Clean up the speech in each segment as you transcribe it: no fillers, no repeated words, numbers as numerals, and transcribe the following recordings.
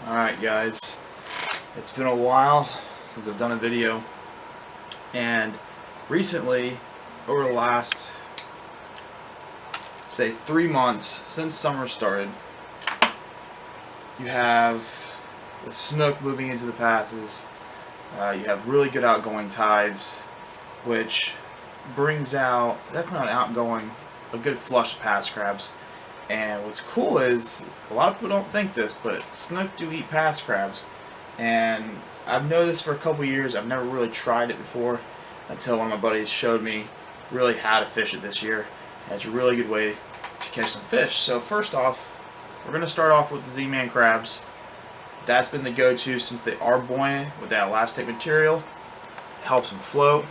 Alright guys, it's been a while since I've done a video, and recently, over the last, say 3 months since summer started, you have the snook moving into the passes, you have really good outgoing tides, which brings out, definitely on outgoing, a good flush of pass crabs. And what's cool is, a lot of people don't think this, but snook do eat pass crabs. And I've known this for a couple years. I've never really tried it before until one of my buddies showed me really how to fish it this year. And it's a really good way to catch some fish. So first off, we're going to start off with the Zman crabs. That's been the go-to since they are buoyant with that elastic material. Helps them float.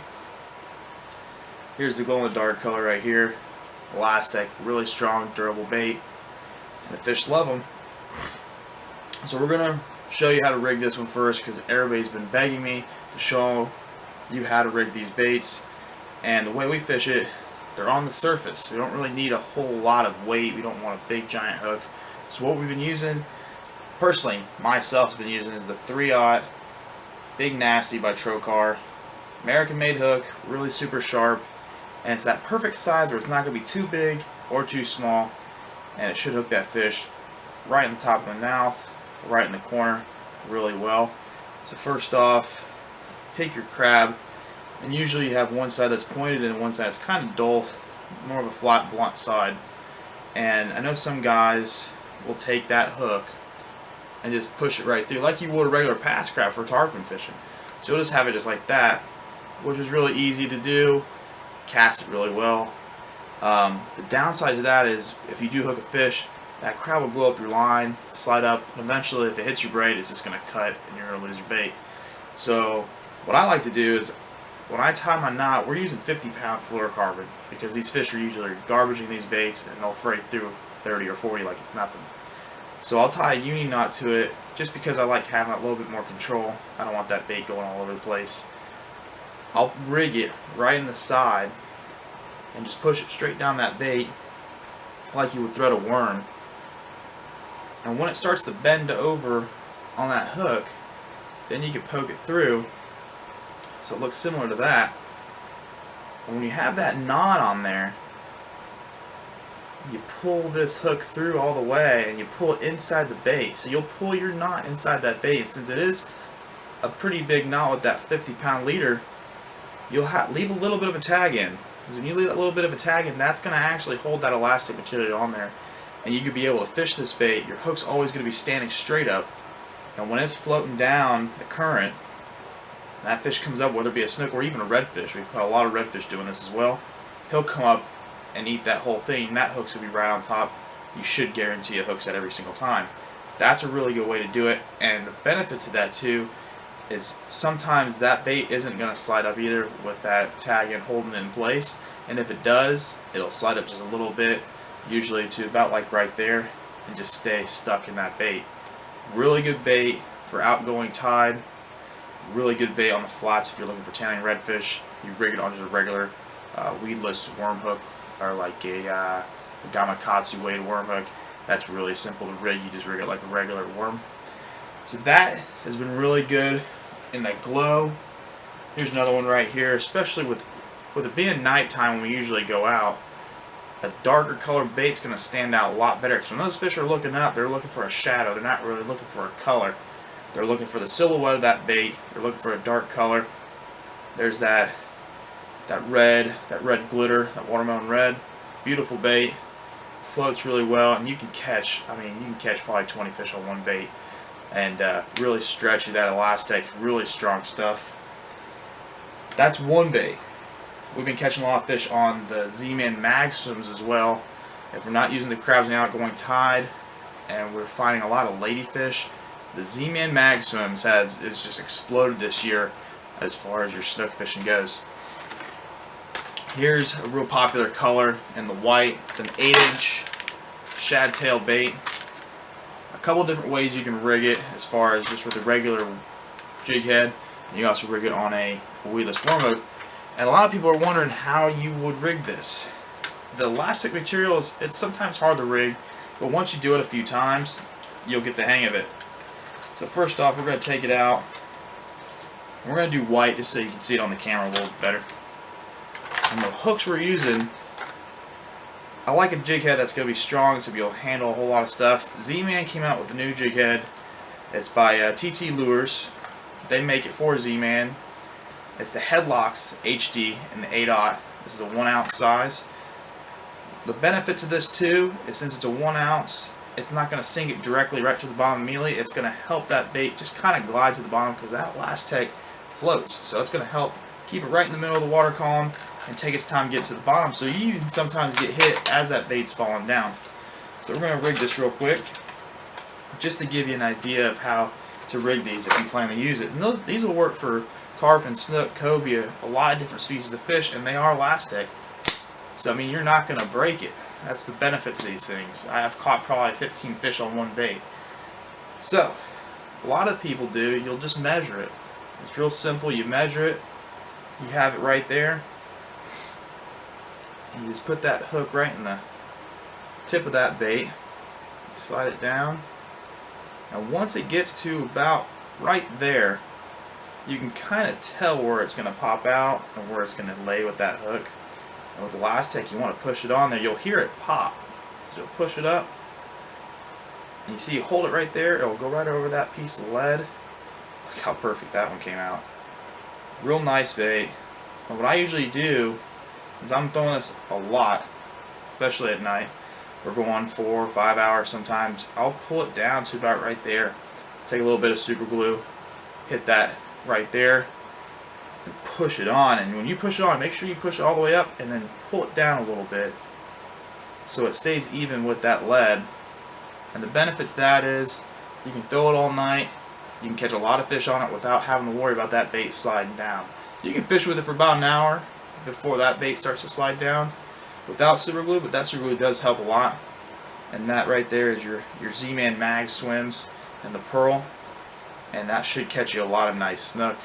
Here's the glow-in-the-dark color right here. Elastic, really strong, durable bait, and the fish love them. So we're gonna show you how to rig this one first, because everybody's been begging me to show you how to rig these baits. And the way we fish it, they're on the surface. We don't really need a whole lot of weight. We don't want a big giant hook. So what we've been using, personally, myself has been using, is the 3/0 Big Nasty by Trocar. American-made hook, really super sharp. And it's that perfect size where it's not going to be too big or too small, and it should hook that fish right in the top of the mouth, right in the corner, really well. So first off, take your crab, and usually you have one side that's pointed and one side that's kind of dull, more of a flat, blunt side. And I know some guys will take that hook and just push it right through, like you would a regular pass crab for tarpon fishing. So you'll just have it just like that, which is really easy to do. Cast it really well. The downside to that is, if you do hook a fish, that crab will blow up your line, slide up, and eventually if it hits your braid, it's just going to cut and you're going to lose your bait. So what I like to do is, when I tie my knot, we're using 50-pound fluorocarbon, because these fish are usually garbaging these baits and they'll fray through 30 or 40 like it's nothing. So I'll tie a uni knot to it just because I like having a little bit more control. I don't want that bait going all over the place. I'll rig it right in the side and just push it straight down that bait like you would thread a worm. And when it starts to bend over on that hook, then you can poke it through so it looks similar to that. And when you have that knot on there, you pull this hook through all the way and you pull it inside the bait. So you'll pull your knot inside that bait. And since it is a pretty big knot with that 50-pound leader, you'll leave a little bit of a tag in. Because when you leave that little bit of a tag in, that's going to actually hold that elastic material on there. And you could be able to fish this bait. Your hook's always going to be standing straight up. And when it's floating down the current, that fish comes up, whether it be a snook or even a redfish. We've caught a lot of redfish doing this as well. He'll come up and eat that whole thing. And that hook's going to be right on top. You should guarantee a hook set every single time. That's a really good way to do it. And the benefit to that too is sometimes that bait isn't going to slide up either with that tag and holding it in place, and if it does, it'll slide up just a little bit, usually to about like right there, and just stay stuck in that bait. Really good bait for outgoing tide, really good bait on the flats if you're looking for tanning redfish. You rig it on just a regular weedless worm hook, or like a gamakatsu weighted worm hook. That's really simple to rig. You just rig it like a regular worm. So that has been really good in that glow. Here's another one right here, especially with it being nighttime when we usually go out. A darker colored bait's going to stand out a lot better, because when those fish are looking up, they're looking for a shadow. They're not really looking for a color. They're looking for the silhouette of that bait. They're looking for a dark color. There's that red glitter, that watermelon red. Beautiful bait. Floats really well, and you can catch, probably 20 fish on one bait. And really stretchy, that elastic, really strong stuff. That's one bait. We've been catching a lot of fish on the Zman MagSwimZ as well. If we're not using the crabs in the outgoing tide, and we're finding a lot of ladyfish, the Zman MagSwimZ is just exploded this year as far as your snook fishing goes. Here's a real popular color in the white. It's an 8-inch shad tail bait. A couple different ways you can rig it, as far as just with a regular jig head. You can also rig it on a weedless worm hook. And a lot of people are wondering how you would rig this. The elastic material it's sometimes hard to rig, but once you do it a few times, you'll get the hang of it. So first off, we're going to take it out. We're going to do white just so you can see it on the camera a little bit better. And the hooks we're using, I like a jig head that's going to be strong so you'll handle a whole lot of stuff. Z-Man came out with a new jig head. It's by TT Lures. They make it for Z-Man. It's the Headlocks HD and the A-Dot. This is a 1 ounce size. The benefit to this too is since it's a 1 ounce, it's not going to sink it directly right to the bottom immediately. It's going to help that bait just kind of glide to the bottom because that Last-Tech floats. So it's going to help keep it right in the middle of the water column and take its time to get to the bottom. So you can sometimes get hit as that bait's falling down. So we're going to rig this real quick just to give you an idea of how to rig these if you plan to use it. And these will work for tarpon, snook, cobia, a lot of different species of fish, and they are Last-Tech. So I mean, you're not going to break it. That's the benefit to these things. I have caught probably 15 fish on one bait. So a lot of people do, you'll just measure it. It's real simple. You measure it, you have it right there, and you just put that hook right in the tip of that bait, slide it down, and once it gets to about right there, you can kind of tell where it's going to pop out and where it's going to lay with that hook. And with the Last-Tech, you want to push it on there. You'll hear it pop. So you'll push it up, and you see you hold it right there, it'll go right over that piece of lead. Look how perfect that one came out. Real nice bait. And what I usually do is I'm throwing this a lot, especially at night. We're going 4 or 5 hours sometimes. I'll pull it down to about right there. Take a little bit of super glue, hit that right there, and push it on. And when you push it on, make sure you push it all the way up and then pull it down a little bit so it stays even with that lead. And the benefit to that is you can throw it all night. You can catch a lot of fish on it without having to worry about that bait sliding down. You can fish with it for about an hour before that bait starts to slide down without super glue, but that super glue does help a lot. And that right there is your Z-Man MagSwimZ and the Pearl, and that should catch you a lot of nice snook.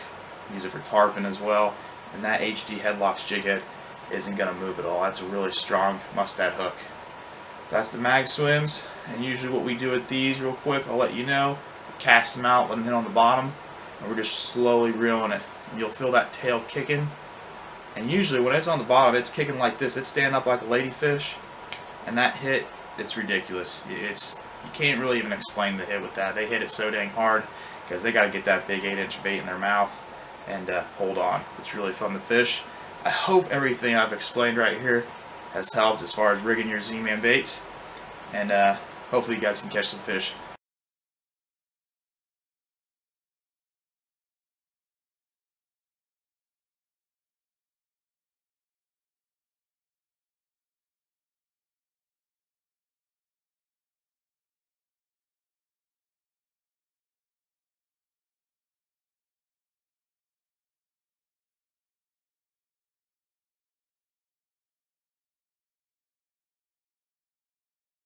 Use it for tarpon as well, and that HD Headlocks jig head isn't going to move at all. That's a really strong mustad hook. That's the MagSwimZ, and usually what we do with these real quick, I'll let you know, cast them out, let them hit on the bottom, and we're just slowly reeling it. And you'll feel that tail kicking. And usually when it's on the bottom, it's kicking like this. It's standing up like a ladyfish. And that hit, it's ridiculous. You can't really even explain the hit with that. They hit it so dang hard because they got to get that big 8-inch bait in their mouth and hold on. It's really fun to fish. I hope everything I've explained right here has helped as far as rigging your Z-Man baits. And hopefully you guys can catch some fish.